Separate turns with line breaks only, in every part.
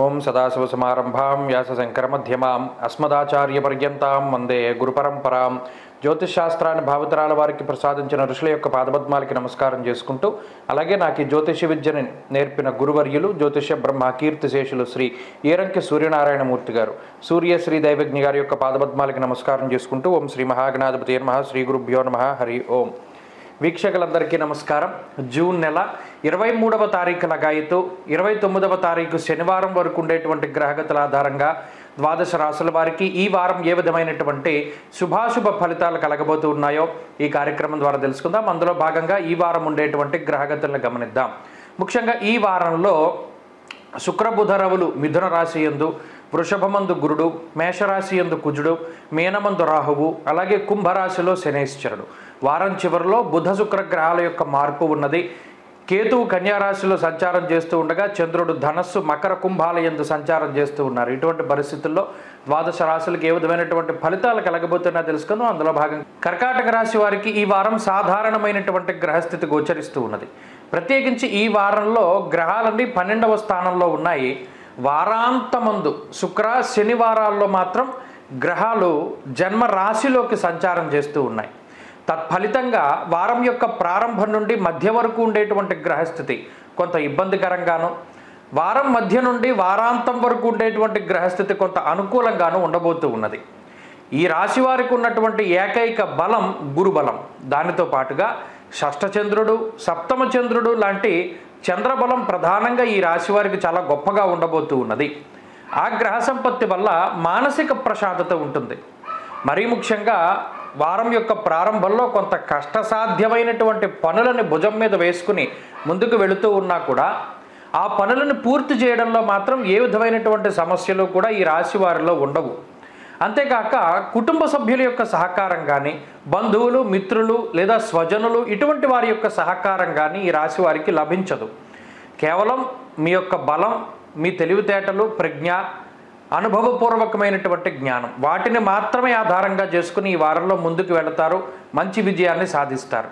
ఓం సదాశివసమారంభాం వ్యాసశంకరమధ్యమాం అస్మదాచార్యపర్యంతాం వందే గురుపరంపరాం. జ్యోతిషశాస్త్రాన్ని భావితరాల వారికి ప్రసాదించిన ఋషుల యొక్క పాదపద్మాలకి నమస్కారం చేసుకుంటూ, అలాగే నాకు ఈ జ్యోతిష విద్యని నేర్పిన గురువర్యులు జ్యోతిష బ్రహ్మ కీర్తిశేషులు శ్రీ ఈరంకి సూర్యనారాయణమూర్తి గారు, సూర్యశ్రీ దైవజ్ఞ గారి యొక్క పాదపద్మాలకి నమస్కారం చేసుకుంటూ, ఓం శ్రీ మహాగణాధిపతి నమః, శ్రీ గురుభ్యో నమః, హరి ఓం. వీక్షకులందరికీ నమస్కారం. జూన్ నెల 23వ తారీఖు లగాయితూ 29వ తారీఖు శనివారం వరకు ఉండేటువంటి గ్రహగతుల ఆధారంగా ద్వాదశ రాశుల వారికి ఈ వారం ఏ విధమైనటువంటి శుభాశుభ ఫలితాలు కలగబోతూ ఉన్నాయో ఈ కార్యక్రమం ద్వారా తెలుసుకుందాం. అందులో భాగంగా ఈ వారం ఉండేటువంటి గ్రహగతులను గమనిద్దాం. ముఖ్యంగా ఈ వారంలో శుక్రబుధ రవులు మిథున రాశి యందు, వృషభమందు గురుడు, మేషరాశి యందు కుజుడు, మీనమందు రాహువు, అలాగే కుంభరాశిలో శనేశ్వరుడు. వారం చివరిలో బుధ శుక్ర గ్రహాల యొక్క మార్పు ఉన్నది. కేతువు కన్యారాశిలో సంచారం చేస్తూ ఉండగా చంద్రుడు ధనస్సు మకర కుంభాల యందు సంచారం చేస్తూ ఉన్నారు. ఇటువంటి పరిస్థితుల్లో ద్వాదశ రాశులకు ఏ విధమైనటువంటి ఫలితాలు కలగబోతున్నా తెలుసుకుందాం. అందులో భాగంగా కర్కాటక రాశి వారికి ఈ వారం సాధారణమైనటువంటి గ్రహస్థితి గోచరిస్తూ ఉన్నది. ప్రత్యేకించి ఈ వారంలో గ్రహాలన్నీ 12వ స్థానంలో ఉన్నాయి. వారాంతమందు శుక్ర శనివారాల్లో మాత్రం గ్రహాలు జన్మ రాశిలోకి సంచారం చేస్తూ ఉన్నాయి. తత్ఫలితంగా వారం యొక్క ప్రారంభం నుండి మధ్య వరకు ఉండేటువంటి గ్రహస్థితి కొంత ఇబ్బందికరంగాను, వారం మధ్య నుండి వారాంతం వరకు ఉండేటువంటి గ్రహస్థితి కొంత అనుకూలంగాను ఉండబోతూ ఉన్నది. ఈ రాశి వారికి ఉన్నటువంటి ఏకైక బలం గురుబలం. దానితో పాటుగా షష్ఠచంద్రుడు, సప్తమ చంద్రుడు లాంటి చంద్రబలం ప్రధానంగా ఈ రాశి వారికి చాలా గొప్పగా ఉండబోతూ ఉన్నది. ఆ గ్రహ సంపత్తి వల్ల మానసిక ప్రశాంతత ఉంటుంది. మరీ ముఖ్యంగా వారం యొక్క ప్రారంభంలో కొంత కష్టసాధ్యమైనటువంటి పనులని భుజం మీద వేసుకుని ముందుకు వెళుతూ ఉన్నా కూడా ఆ పనులను పూర్తి చేయడంలో మాత్రం ఏ విధమైనటువంటి సమస్యలు కూడా ఈ రాశి వారిలో ఉండవు. అంతేకాక కుటుంబ సభ్యుల యొక్క సహకారం కానీ, బంధువులు, మిత్రులు లేదా స్వజనులు ఇటువంటి వారి యొక్క సహకారం కానీ ఈ రాశి వారికి లభించదు. కేవలం మీ యొక్క బలం, మీ తెలివితేటలు, ప్రజ్ఞ, అనుభవపూర్వకమైనటువంటి జ్ఞానం వాటిని మాత్రమే ఆధారంగా చేసుకుని ఈ వారంలో ముందుకు వెళతారు, మంచి విజయాన్ని సాధిస్తారు.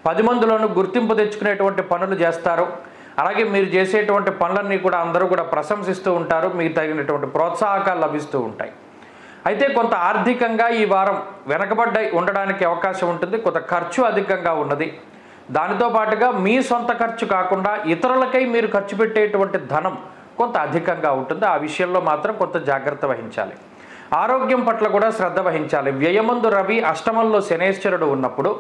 10 మందిలోనూ గుర్తింపు తెచ్చుకునేటువంటి పనులు చేస్తారు. అలాగే మీరు చేసేటువంటి పనులన్నీ కూడా అందరూ కూడా ప్రశంసిస్తూ ఉంటారు. మీకు తగినటువంటి ప్రోత్సాహకాలు లభిస్తూ ఉంటాయి. అయితే కొంత ఆర్థికంగా ఈ వారం వెనకబడ్డ ఉండడానికి అవకాశం ఉంటుంది. కొంత ఖర్చు అధికంగా ఉన్నది. దానితో పాటుగా మీ సొంత ఖర్చు కాకుండా ఇతరులకై మీరు ఖర్చు పెట్టేటువంటి ధనం కొంత అధికంగా ఉంటుంది. ఆ విషయంలో మాత్రం కొంత జాగ్రత్త వహించాలి. ఆరోగ్యం పట్ల కూడా శ్రద్ధ వహించాలి. వ్యయమందు రవి, అష్టమంలో శనేశ్వరుడు ఉన్నప్పుడు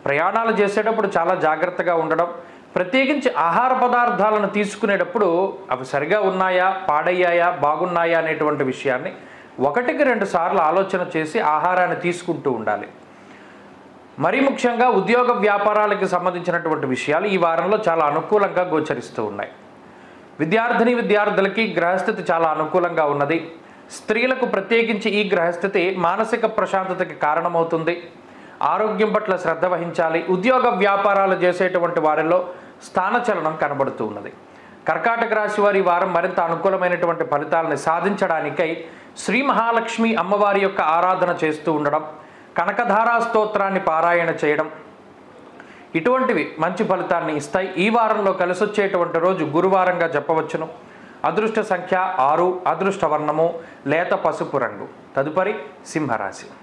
ప్రయాణాలు చేసేటప్పుడు చాలా జాగ్రత్తగా ఉండడం, ప్రత్యేకించి ఆహార పదార్థాలను తీసుకునేటప్పుడు అవి సరిగా ఉన్నాయా, పాడయ్యాయా, బాగున్నాయా అనేటువంటి విషయాన్ని 1-2 సార్లు ఆలోచన చేసి ఆహారాన్ని తీసుకుంటూ ఉండాలి. మరీ ముఖ్యంగా ఉద్యోగ వ్యాపారాలకు సంబంధించినటువంటి విషయాలు ఈ వారంలో చాలా అనుకూలంగా గోచరిస్తూ ఉన్నాయి. విద్యార్థులకి గ్రహస్థితి చాలా అనుకూలంగా ఉన్నది. స్త్రీలకు ప్రత్యేకించి ఈ గ్రహస్థితి మానసిక ప్రశాంతతకి కారణమవుతుంది. ఆరోగ్యం పట్ల శ్రద్ధ వహించాలి. ఉద్యోగ వ్యాపారాలు చేసేటువంటి వారిలో స్థానచలనం కనబడుతూ ఉన్నది. కర్కాటక రాశి వారి వారం మరింత అనుకూలమైనటువంటి ఫలితాలను సాధించడానికై శ్రీ మహాలక్ష్మి అమ్మవారి యొక్క ఆరాధన చేస్తూ ఉండడం, కనకధారా స్తోత్రాన్ని పారాయణ చేయడం ఇటువంటివి మంచి ఫలితాన్ని ఇస్తాయి. ఈ వారంలో కలిసొచ్చేటువంటి రోజు గురువారంగా చెప్పవచ్చును. అదృష్ట సంఖ్య 6, అదృష్ట వర్ణము లేత పసుపు రంగు. తదుపరి సింహరాశి.